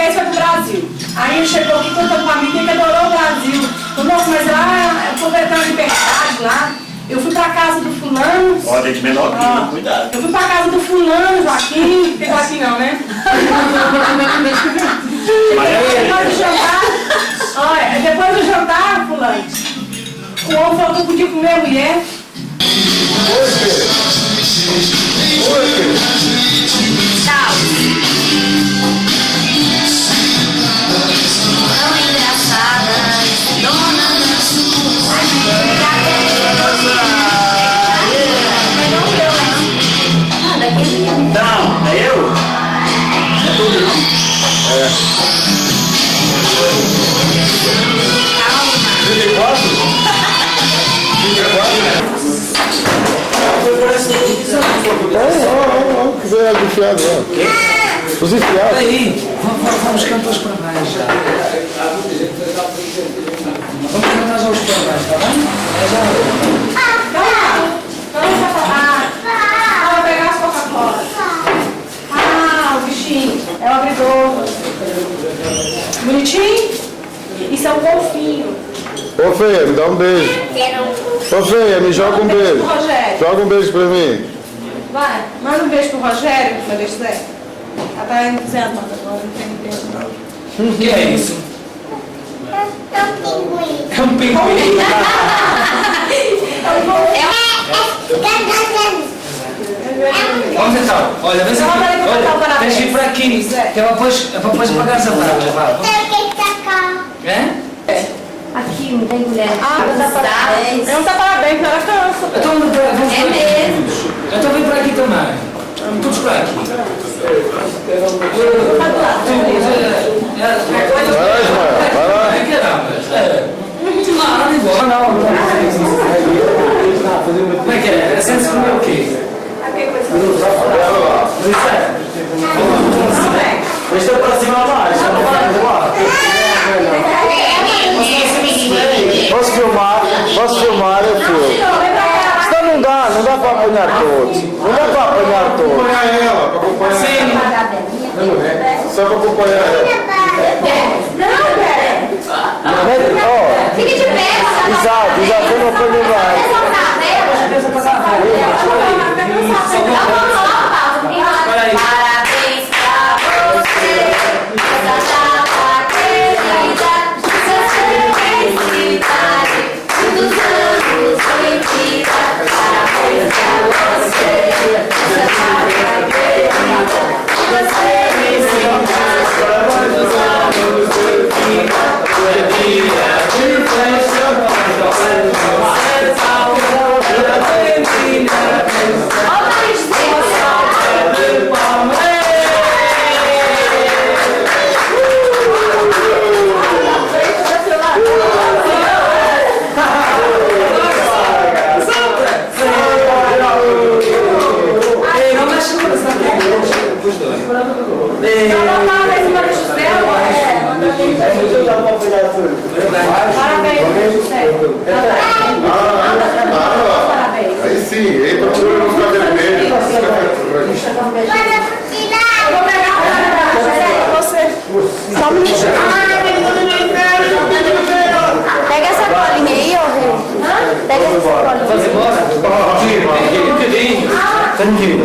português foi pro Brasil. Aí ele chegou aqui contando pra mim que ele adorou o Brasil. Falei, nossa, mas lá, o povo é tão liberdade lá. Eu fui pra casa do fulano. Ó, gente menor que cuidado. Eu fui pra casa do fulano, Joaquim. Tem Joaquim não, né? Depois do jantar, olha, depois do jantar, fulano, o homem falou que eu podia comer a mulher. Tchau. Tão engraçada, dona da sua. Não, é eu? É tudo não? É. 34? 34? Que veio de enfiado, os enfiados. Aí, vamos cantar os parabéns já. Vamos cantar já os parabéns, está bem? Vai pegar as Coca-Cola. O bichinho. É o abridor. Bonitinho? Isso é um golfinho. Ô Feia, me dá um beijo. Ô Feia, me joga um beijo. Joga um beijo pra mim. Vai, manda um beijo pro Rogério, Maria José. Ela tá entusiasmada agora, não tem beijo não. O que é isso? É um pinguim. É um pinguim. Vamos então, olha, vem aqui. Olha, tens de ir para aqui. Que é para depois apagares a vaga. Vá. É? Aqui, não tem mulher. Não dá parabéns. Não dá parabéns, ela cansa. Então vamos para aqui. É mesmo. Então vem para aqui também. Todos para aqui. Vai, Ismael, vai lá. Não igual. Não. Como é que é? É senso comer o quê? Deixa pra cima mais, Posso filmar? Posso filmar, eu filmo. Senão não dá pra apanhar todos. Não dá pra apanhar todos. acompanhar ela, pra acompanhar ela. Só pra acompanhar ela. Ó, Fique de pé. exato, eu não apanhei mais. Parabéns pra você, essa data querida, sucesso e felicidade, muitos anos de vida. Parabéns pra você, essa data querida, muitas felicidades, muitos anos de vida. Dia de festa, Aí sim, aí pra você não ficar vermelho. Só um minutinho. Pega essa colinha aí, ô Rei. Pega essa colinha. Vamos embora? Aqui. Tranquilo.